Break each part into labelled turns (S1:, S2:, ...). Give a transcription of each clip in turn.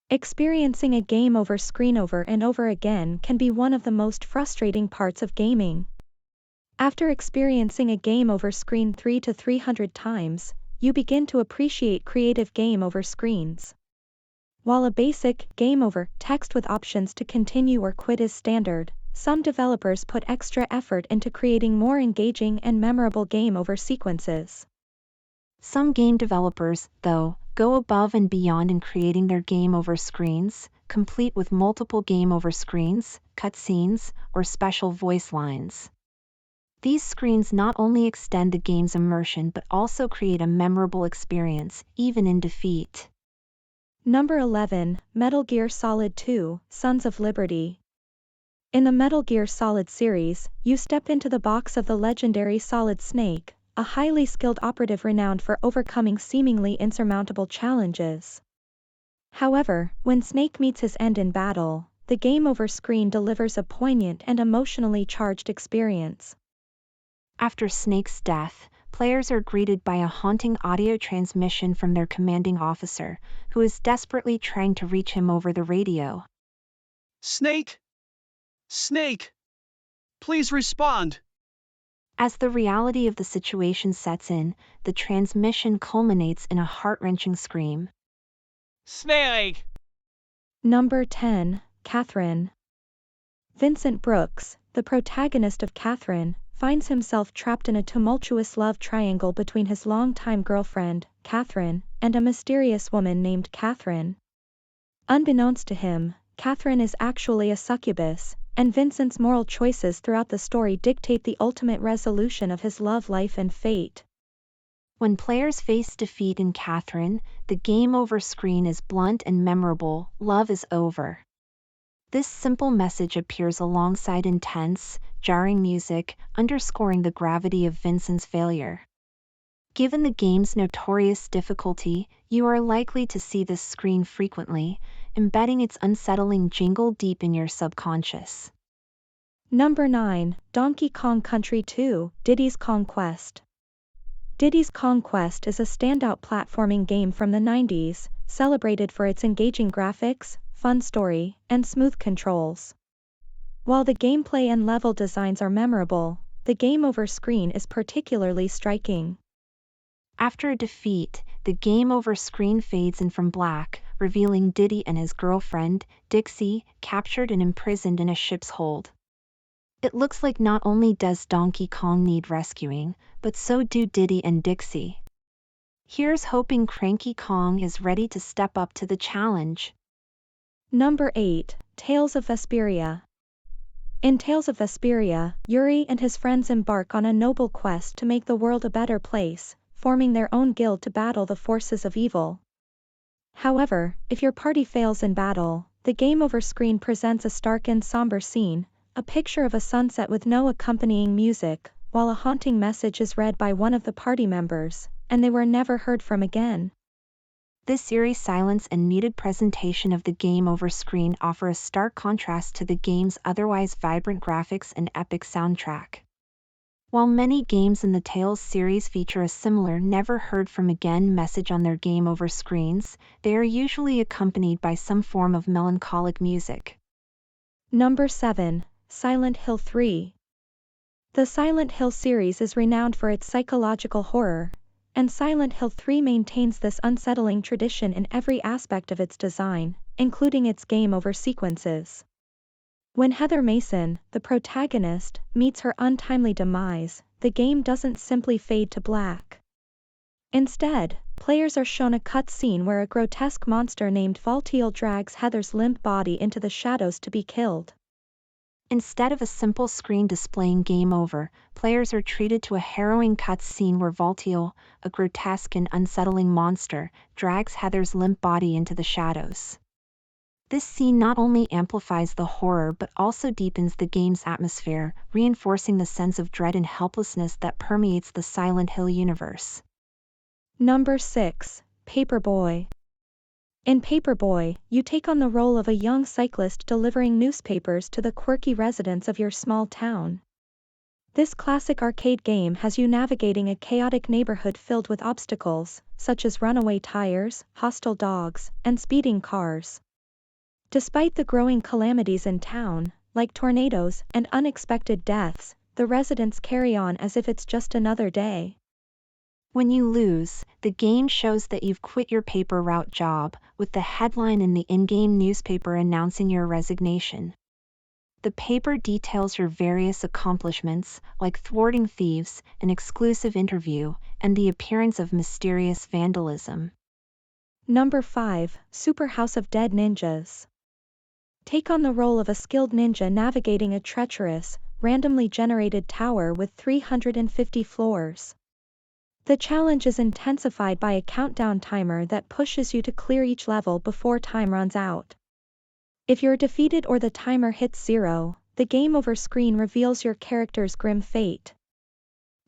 S1: Experiencing a game over screen over and over again can be one of the most frustrating parts of gaming. After experiencing a game over screen 300 to 300 times, you begin to appreciate creative game over screens. While a basic game over text with options to continue or quit is standard, some developers put extra effort into creating more engaging and memorable game over sequences.
S2: Some game developers, though, go above and beyond in creating their game over screens, complete with multiple game over screens, cutscenes, or special voice lines. These screens not only extend the game's immersion but also create a memorable experience, even in defeat.
S1: Number 11, Metal Gear Solid 2, Sons of Liberty. In the Metal Gear Solid series, you step into the box of the legendary Solid Snake, a highly skilled operative renowned for overcoming seemingly insurmountable challenges. However, when Snake meets his end in battle, the game over screen delivers a poignant and emotionally charged experience.
S2: After Snake's death, players are greeted by a haunting audio transmission from their commanding officer, who is desperately trying to reach him over the radio.
S3: Snake! Snake! Please respond!
S2: As the reality of the situation sets in, the transmission culminates in a heart-wrenching scream.
S3: Snake!
S1: Number 10, Catherine. Vincent Brooks, the protagonist of Catherine, finds himself trapped in a tumultuous love triangle between his longtime girlfriend, Catherine, and a mysterious woman named Catherine. Unbeknownst to him, Catherine is actually a succubus, and Vincent's moral choices throughout the story dictate the ultimate resolution of his love life and fate.
S2: When players face defeat in Catherine, the game over screen is blunt and memorable: love is over. This simple message appears alongside intense, jarring music, underscoring the gravity of Vincent's failure. Given the game's notorious difficulty, you are likely to see this screen frequently, embedding its unsettling jingle deep in your subconscious.
S1: Number 9, Donkey Kong Country 2, Diddy's Kong Quest. Diddy's Kong Quest is a standout platforming game from the 90s, celebrated for its engaging graphics, fun story, and smooth controls. While the gameplay and level designs are memorable, the game over screen is particularly striking.
S2: After a defeat, the game over screen fades in from black, revealing Diddy and his girlfriend, Dixie, captured and imprisoned in a ship's hold. It looks like not only does Donkey Kong need rescuing, but so do Diddy and Dixie. Here's hoping Cranky Kong is ready to step up to the challenge.
S1: Number 8, Tales of Vesperia. In Tales of Vesperia, Yuri and his friends embark on a noble quest to make the world a better place, forming their own guild to battle the forces of evil. However, if your party fails in battle, the game over screen presents a stark and somber scene, a picture of a sunset with no accompanying music, while a haunting message is read by one of the party members, and they were never heard from again.
S2: This eerie silence and muted presentation of the game over screen offer a stark contrast to the game's otherwise vibrant graphics and epic soundtrack. While many games in the Tales series feature a similar never heard from again message on their game over screens, they are usually accompanied by some form of melancholic music.
S1: Number 7, Silent Hill 3. The Silent Hill series is renowned for its psychological horror, and Silent Hill 3 maintains this unsettling tradition in every aspect of its design, including its game over sequences. When Heather Mason, the protagonist, meets her untimely demise, the game doesn't simply fade to black. Instead, players are shown a cutscene where a grotesque monster named Valtiel drags Heather's limp body into the shadows to be killed.
S2: Instead of a simple screen displaying game over, players are treated to a harrowing cutscene where Valtiel, a grotesque and unsettling monster, drags Heather's limp body into the shadows. This scene not only amplifies the horror but also deepens the game's atmosphere, reinforcing the sense of dread and helplessness that permeates the Silent Hill universe.
S1: Number 6, Paperboy. In Paperboy, you take on the role of a young cyclist delivering newspapers to the quirky residents of your small town. This classic arcade game has you navigating a chaotic neighborhood filled with obstacles, such as runaway tires, hostile dogs, and speeding cars. Despite the growing calamities in town, like tornadoes and unexpected deaths, the residents carry on as if it's just another day.
S2: When you lose, the game shows that you've quit your paper route job, with the headline in the in-game newspaper announcing your resignation. The paper details your various accomplishments, like thwarting thieves, an exclusive interview, and the appearance of mysterious vandalism.
S1: Number 5, Super House of Dead Ninjas. Take on the role of a skilled ninja navigating a treacherous, randomly generated tower with 350 floors. The challenge is intensified by a countdown timer that pushes you to clear each level before time runs out. If you're defeated or the timer hits 0, the game over screen reveals your character's grim fate.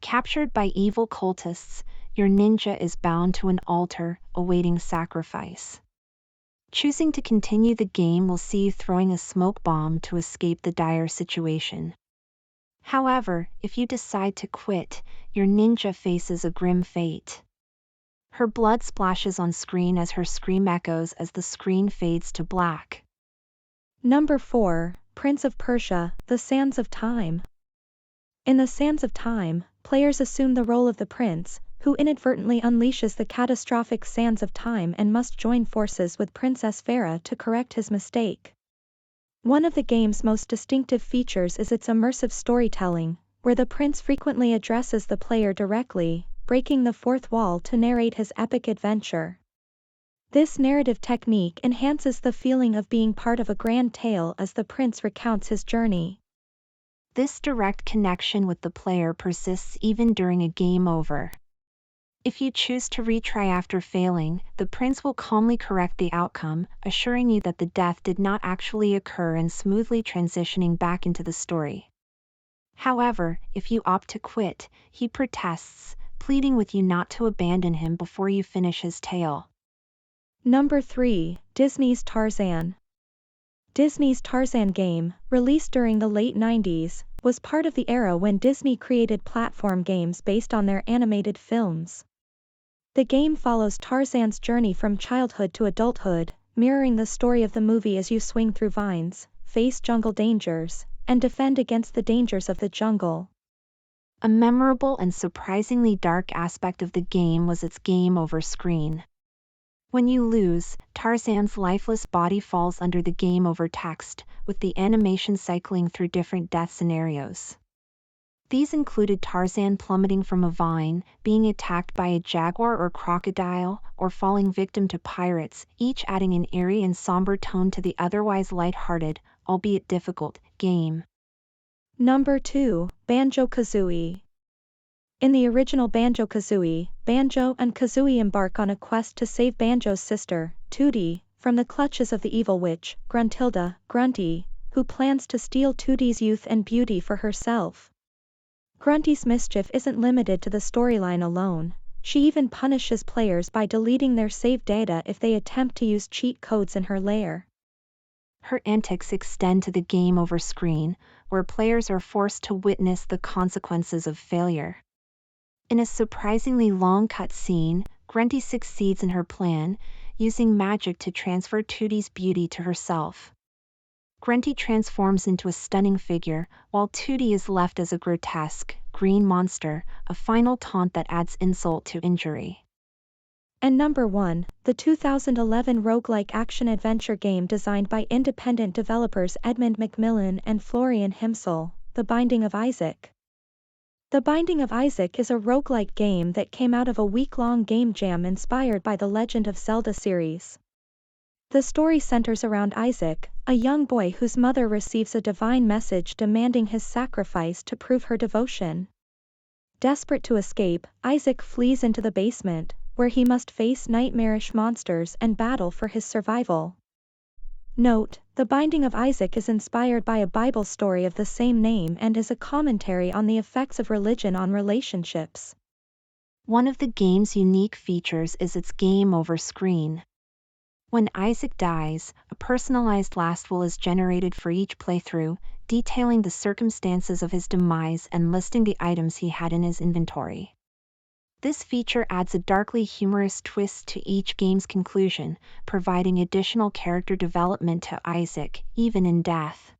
S2: Captured by evil cultists, your ninja is bound to an altar, awaiting sacrifice. Choosing to continue the game will see you throwing a smoke bomb to escape the dire situation. However, if you decide to quit, your ninja faces a grim fate. Her blood splashes on screen as her scream echoes as the screen fades to black.
S1: Number 4, Prince of Persia, The Sands of Time. In The Sands of Time, players assume the role of the prince, who inadvertently unleashes the catastrophic sands of time and must join forces with Princess Farah to correct his mistake. One of the game's most distinctive features is its immersive storytelling, where the prince frequently addresses the player directly, breaking the fourth wall to narrate his epic adventure. This narrative technique enhances the feeling of being part of a grand tale as the prince recounts his journey.
S2: This direct connection with the player persists even during a game over. If you choose to retry after failing, the prince will calmly correct the outcome, assuring you that the death did not actually occur and smoothly transitioning back into the story. However, if you opt to quit, he protests, pleading with you not to abandon him before you finish his tale.
S1: Number 3, Disney's Tarzan. Disney's Tarzan game, released during the late 90s, was part of the era when Disney created platform games based on their animated films. The game follows Tarzan's journey from childhood to adulthood, mirroring the story of the movie as you swing through vines, face jungle dangers, and defend against the dangers of the jungle.
S2: A memorable and surprisingly dark aspect of the game was its game over screen. When you lose, Tarzan's lifeless body falls under the game over text, with the animation cycling through different death scenarios. These included Tarzan plummeting from a vine, being attacked by a jaguar or crocodile, or falling victim to pirates, each adding an eerie and somber tone to the otherwise light-hearted, albeit difficult, game.
S1: Number 2, Banjo-Kazooie. In the original Banjo-Kazooie, Banjo and Kazooie embark on a quest to save Banjo's sister, Tootie, from the clutches of the evil witch, Gruntilda, Grunty, who plans to steal Tootie's youth and beauty for herself. Grunty's mischief isn't limited to the storyline alone, she even punishes players by deleting their save data if they attempt to use cheat codes in her lair.
S2: Her antics extend to the game over screen, where players are forced to witness the consequences of failure. In a surprisingly long cutscene, Grunty succeeds in her plan, using magic to transfer Tootie's beauty to herself. Grunty transforms into a stunning figure, while Tootie is left as a grotesque, green monster, a final taunt that adds insult to injury.
S1: And number 1, the 2011 roguelike action-adventure game designed by independent developers Edmund Macmillan and Florian Himsel, The Binding of Isaac. The Binding of Isaac is a roguelike game that came out of a week-long game jam inspired by the Legend of Zelda series. The story centers around Isaac, a young boy whose mother receives a divine message demanding his sacrifice to prove her devotion. Desperate to escape, Isaac flees into the basement, where he must face nightmarish monsters and battle for his survival. Note, The Binding of Isaac is inspired by a Bible story of the same name and is a commentary on the effects of religion on relationships.
S2: One of the game's unique features is its game over screen. When Isaac dies, a personalized last will is generated for each playthrough, detailing the circumstances of his demise and listing the items he had in his inventory. This feature adds a darkly humorous twist to each game's conclusion, providing additional character development to Isaac, even in death.